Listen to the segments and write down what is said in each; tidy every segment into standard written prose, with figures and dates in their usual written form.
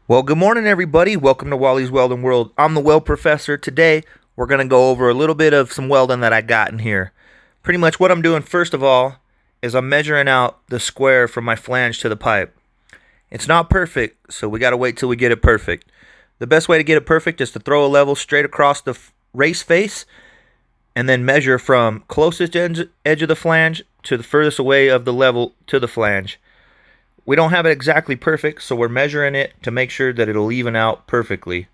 Well, good morning, everybody. Welcome to Wally's Welding World. I'm the Weld Professor. Today, we're going to go over a little bit of some welding that I got in here. Pretty much what I'm doing, first of all, is I'm measuring out the square from my flange to the pipe. It's not perfect, so we got to wait till we get it perfect. The best way to get it perfect is to throw a level straight across the race face and then measure from closest edge of the flange to the furthest away of the level to the flange. We don't have it exactly perfect, so we're measuring it to make sure that it'll even out perfectly.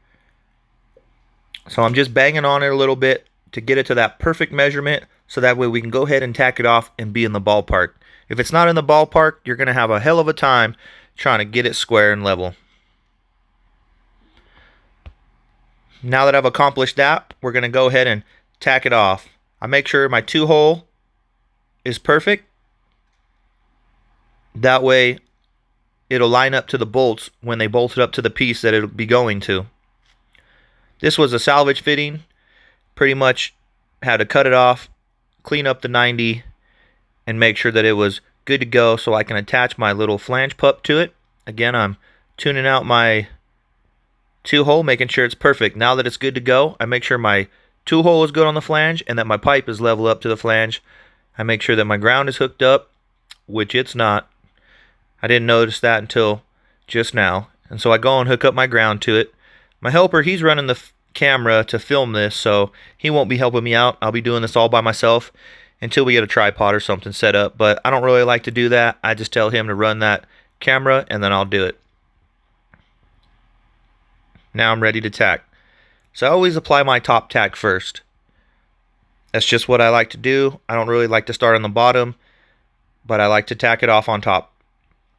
So I'm just banging on it a little bit to get it to that perfect measurement, so that way we can go ahead and tack it off and be in the ballpark. If it's not in the ballpark, you're going to have a hell of a time trying to get it square and level. Now that I've accomplished that, we're going to go ahead and tack it off. I make sure my 2-hole is perfect. That way it'll line up to the bolts when they bolt it up to the piece that it'll be going to. This was a salvage fitting. Pretty much had to cut it off, clean up the 90, and make sure that it was good to go so I can attach my little flange pup to it. Again, I'm tuning out my 2-hole, making sure it's perfect. Now that it's good to go, I make sure my 2-hole is good on the flange and that my pipe is level up to the flange. I make sure that my ground is hooked up, which it's not. I didn't notice that until just now, and so I go and hook up my ground to it. My helper, he's running the camera to film this, so he won't be helping me out. I'll be doing this all by myself until we get a tripod or something set up, but I don't really like to do that. I just tell him to run that camera, and then I'll do it. Now I'm ready to tack. So I always apply my top tack first. That's just what I like to do. I don't really like to start on the bottom, but I like to tack it off on top.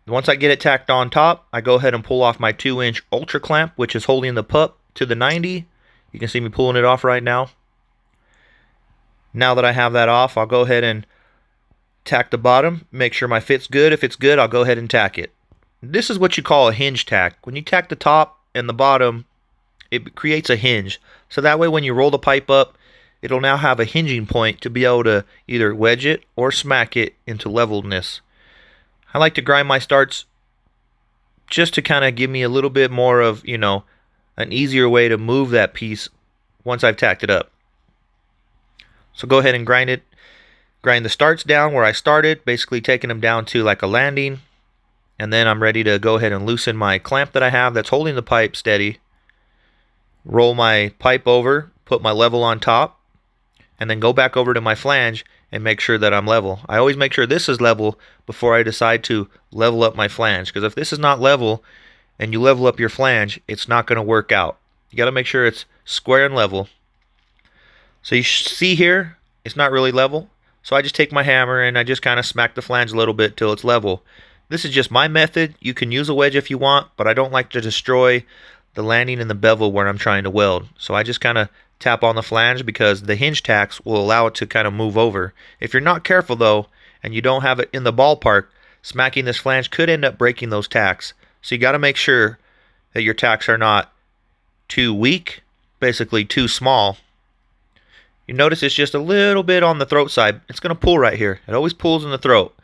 Once I get it tacked on top, I go ahead and pull off my 2-inch ultra clamp, which is holding the pup to the 90. You can see me pulling it off right now. Now that I have that off, I'll go ahead and tack the bottom, make sure my fit's good. If it's good, I'll go ahead and tack it. This is what you call a hinge tack. When you tack the top and the bottom, it creates a hinge. So that way when you roll the pipe up, it'll now have a hinging point to be able to either wedge it or smack it into levelness. I like to grind my starts just to kind of give me a little bit more of, an easier way to move that piece once I've tacked it up. So go ahead and grind it. Grind the starts down where I started, basically taking them down to like a landing. And then I'm ready to go ahead and loosen my clamp that I have that's holding the pipe steady. Roll my pipe over, put my level on top, and then go back over to my flange and make sure that I'm level. I always make sure this is level before I decide to level up my flange, because if this is not level and you level up your flange, it's not going to work out. You got to make sure it's square and level. So you see here, it's not really level. So I just take my hammer and I just kind of smack the flange a little bit till it's level. This is just my method. You can use a wedge if you want, but I don't like to destroy the landing and the bevel where I'm trying to weld. So I just kind of tap on the flange because the hinge tacks will allow it to kind of move over. If you're not careful though, and you don't have it in the ballpark, smacking this flange could end up breaking those tacks. So you got to make sure that your tacks are not too weak, basically too small. You notice it's just a little bit on the throat side. It's going to pull right here. It always pulls in the throat.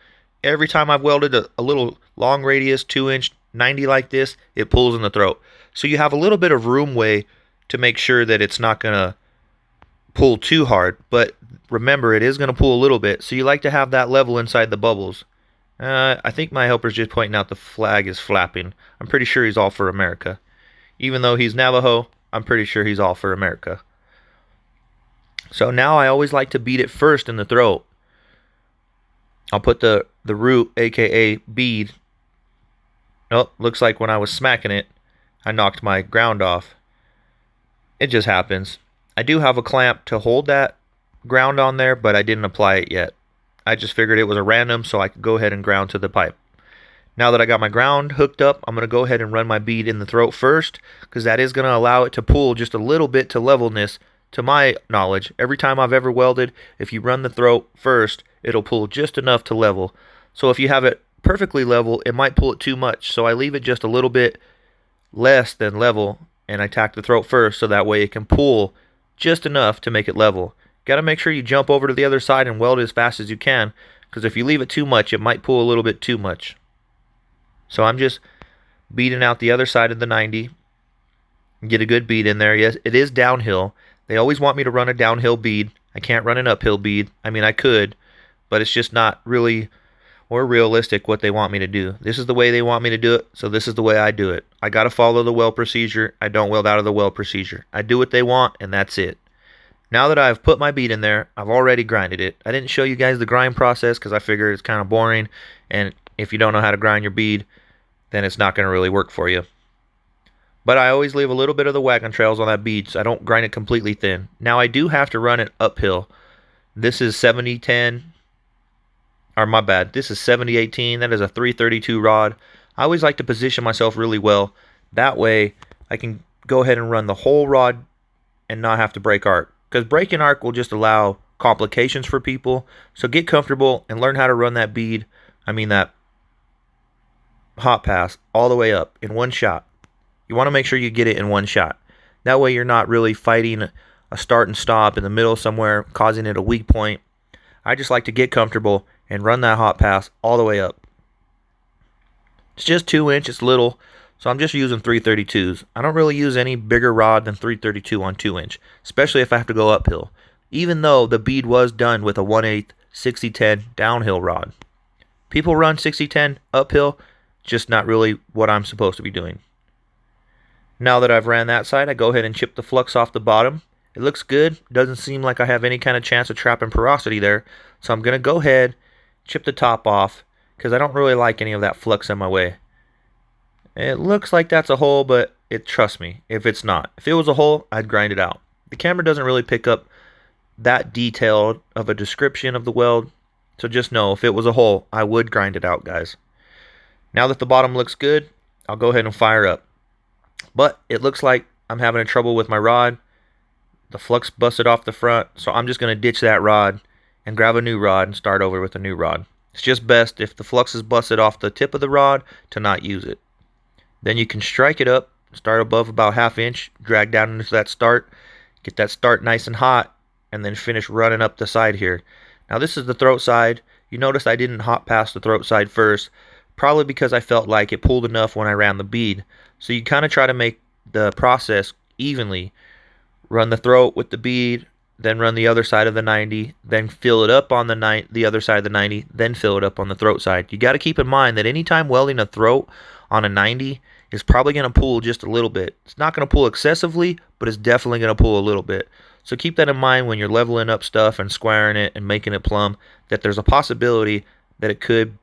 Every time I've welded a little long radius, 2-inch, 90 like this, it pulls in the throat. So you have a little bit of room way to make sure that it's not going to pull too hard. But remember, it is going to pull a little bit. So you like to have that level inside the bubbles. I think my helper's just pointing out the flag is flapping. I'm pretty sure he's all for America. Even though he's Navajo, I'm pretty sure he's all for America. So now I always like to beat it first in the throat. I'll put the root, aka bead. Oh, looks like when I was smacking it, I knocked my ground off. It just happens. I do have a clamp to hold that ground on there, but I didn't apply it yet. I just figured it was a random so I could go ahead and ground to the pipe. Now that I got my ground hooked up, I'm going to go ahead and run my bead in the throat first, because that is going to allow it to pull just a little bit to levelness. To my knowledge, every time I've ever welded, if you run the throat first, it'll pull just enough to level. So if you have it perfectly level, it might pull it too much. So I leave it just a little bit less than level, and I tack the throat first so that way it can pull just enough to make it level. Got to make sure you jump over to the other side and weld it as fast as you can, because if you leave it too much, it might pull a little bit too much. So I'm just beading out the other side of the 90. Get a good bead in there. Yes, it is downhill. They always want me to run a downhill bead. I can't run an uphill bead. I mean, I could, but it's just not really or realistic what they want me to do. This is the way they want me to do it, so this is the way I do it. I got to follow the weld procedure. I don't weld out of the weld procedure. I do what they want, and that's it. Now that I've put my bead in there, I've already grinded it. I didn't show you guys the grind process because I figured it's kind of boring, and if you don't know how to grind your bead, then it's not going to really work for you. But I always leave a little bit of the wagon trails on that bead, so I don't grind it completely thin. Now I do have to run it uphill. This is 70-10, or my bad, this is 70-18. That is a 332 rod. I always like to position myself really well. That way I can go ahead and run the whole rod and not have to break arc. Because breaking arc will just allow complications for people. So get comfortable and learn how to run that bead, that hot pass, all the way up in one shot. You want to make sure you get it in one shot. That way you're not really fighting a start and stop in the middle somewhere, causing it a weak point. I just like to get comfortable and run that hot pass all the way up. It's just 2 inch, it's little, so I'm just using 332s. I don't really use any bigger rod than 332 on 2 inch, especially if I have to go uphill, even though the bead was done with a 1/8 60-10 downhill rod. People run 60-10 uphill, just not really what I'm supposed to be doing. Now that I've ran that side, I go ahead and chip the flux off the bottom. It looks good. Doesn't seem like I have any kind of chance of trapping porosity there. So I'm going to go ahead, chip the top off, because I don't really like any of that flux in my way. It looks like that's a hole, but trust me, if it's not. If it was a hole, I'd grind it out. The camera doesn't really pick up that detailed of a description of the weld. So just know, if it was a hole, I would grind it out, guys. Now that the bottom looks good, I'll go ahead and fire up. But it looks like I'm having trouble with my rod. The flux busted off the front, so I'm just going to ditch that rod and grab a new rod and start over with a new rod. It's just best if the flux is busted off the tip of the rod to not use it. Then you can strike it up, start above about 1/2 inch, drag down into that start, get that start nice and hot, and then finish running up the side here. Now this is the throat side. You notice I didn't hop past the throat side first, probably because I felt like it pulled enough when I ran the bead. So you kind of try to make the process evenly. Run the throat with the bead, then run the other side of the 90, then fill it up on the other side of the 90, then fill it up on the throat side. You got to keep in mind that anytime welding a throat on a 90 is probably going to pull just a little bit. It's not going to pull excessively, but it's definitely going to pull a little bit. So keep that in mind when you're leveling up stuff and squaring it and making it plumb, that there's a possibility that it could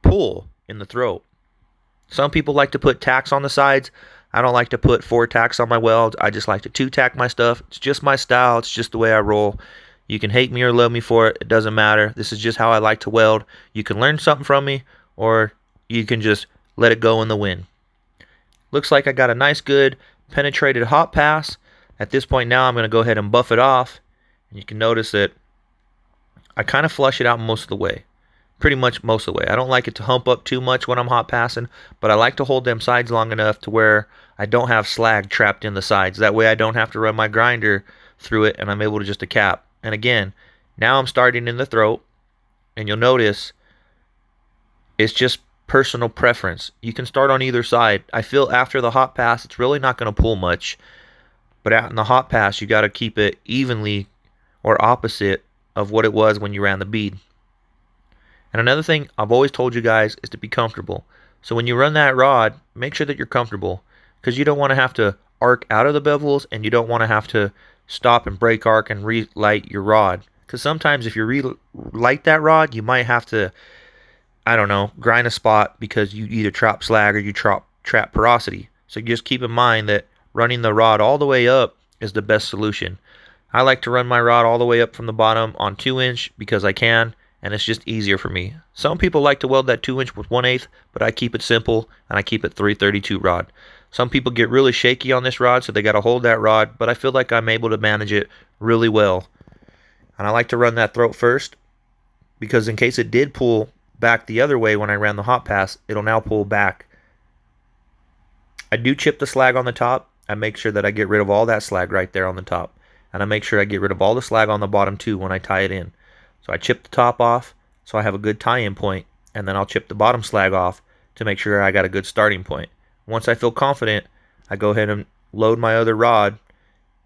pull in the throat. Some people like to put tacks on the sides. I don't like to put 4 tacks on my welds. I just like to 2-tack my stuff. It's just my style. It's just the way I roll. You can hate me or love me for it. It doesn't matter. This is just how I like to weld. You can learn something from me, or you can just let it go in the wind. Looks like I got a nice, good, penetrated hot pass. At this point now, I'm going to go ahead and buff it off. And you can notice that I kind of flush it out most of the way. Pretty much most of the way. I don't like it to hump up too much when I'm hot passing, but I like to hold them sides long enough to where I don't have slag trapped in the sides. That way I don't have to run my grinder through it, and I'm able to just to cap. And again, now I'm starting in the throat, and you'll notice it's just personal preference. You can start on either side. I feel after the hot pass, it's really not going to pull much, but out in the hot pass, you got to keep it evenly or opposite of what it was when you ran the bead. And another thing I've always told you guys is to be comfortable. So when you run that rod, make sure that you're comfortable, because you don't want to have to arc out of the bevels, and you don't want to have to stop and break arc and relight your rod. Because sometimes if you relight that rod, you might have to, I don't know, grind a spot because you either trap slag or you trap porosity. So just keep in mind that running the rod all the way up is the best solution. I like to run my rod all the way up from the bottom on 2 inch because I can, and it's just easier for me. Some people like to weld that 2 inch with 1/8, but I keep it simple, and I keep it 332 rod. Some people get really shaky on this rod, so they got to hold that rod, but I feel like I'm able to manage it really well. And I like to run that throat first, because in case it did pull back the other way when I ran the hot pass, it'll now pull back. I do chip the slag on the top. I make sure that I get rid of all that slag right there on the top. And I make sure I get rid of all the slag on the bottom too when I tie it in. So I chip the top off so I have a good tie-in point, and then I'll chip the bottom slag off to make sure I got a good starting point. Once I feel confident, I go ahead and load my other rod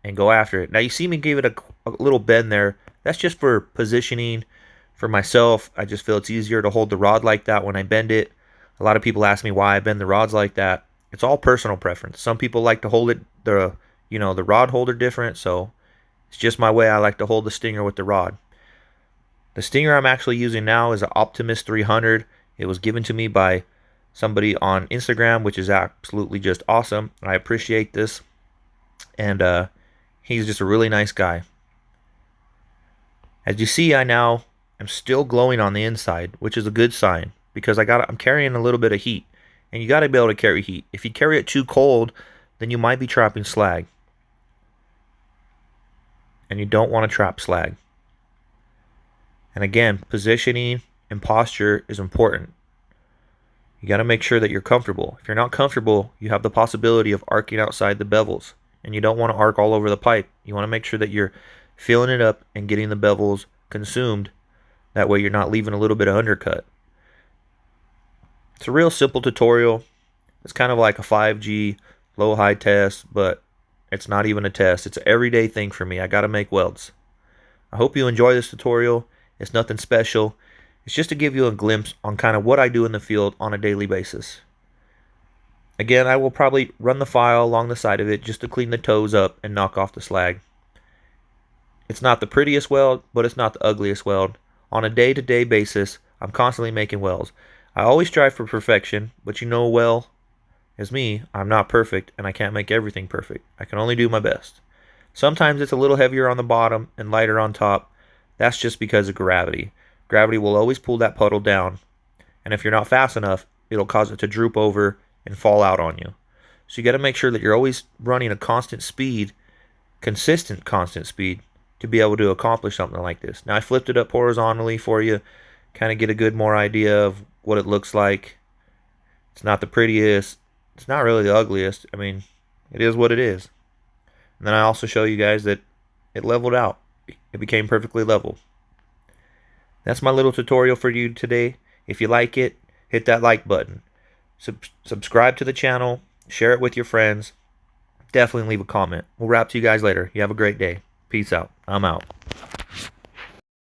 and go after it. Now you see me give it a little bend there. That's just for positioning for myself. I just feel it's easier to hold the rod like that when I bend it. A lot of people ask me why I bend the rods like that. It's all personal preference. Some people like to hold it the rod holder different, so it's just my way I like to hold the stinger with the rod. The stinger I'm actually using now is an Optimus 300. It was given to me by somebody on Instagram, which is absolutely just awesome. I appreciate this. And he's just a really nice guy. As you see, I now am still glowing on the inside, which is a good sign because I'm carrying a little bit of heat. And you got to be able to carry heat. If you carry it too cold, then you might be trapping slag. And you don't want to trap slag. And again, positioning and posture is important. You got to make sure that you're comfortable. If you're not comfortable, you have the possibility of arcing outside the bevels. And you don't want to arc all over the pipe. You want to make sure that you're filling it up and getting the bevels consumed. That way you're not leaving a little bit of undercut. It's a real simple tutorial. It's kind of like a 5G low-high test, but it's not even a test. It's an everyday thing for me. I got to make welds. I hope you enjoy this tutorial. It's nothing special. It's just to give you a glimpse on kind of what I do in the field on a daily basis. Again, I will probably run the file along the side of it just to clean the toes up and knock off the slag. It's not the prettiest weld, but it's not the ugliest weld. On a day-to-day basis, I'm constantly making welds. I always strive for perfection, but you know well as me, I'm not perfect and I can't make everything perfect. I can only do my best. Sometimes it's a little heavier on the bottom and lighter on top. That's just because of gravity. Gravity will always pull that puddle down. And if you're not fast enough, it'll cause it to droop over and fall out on you. So you got to make sure that you're always running a constant speed, consistent constant speed, to be able to accomplish something like this. Now I flipped it up horizontally for you, kind of get a good more idea of what it looks like. It's not the prettiest. It's not really the ugliest. I mean, it is what it is. And then I also show you guys that it leveled out. It became perfectly level. That's my little tutorial for you today. If you like it, hit that like button. Subscribe to the channel. Share it with your friends. Definitely leave a comment. We'll wrap to you guys later. You have a great day. Peace out. I'm out.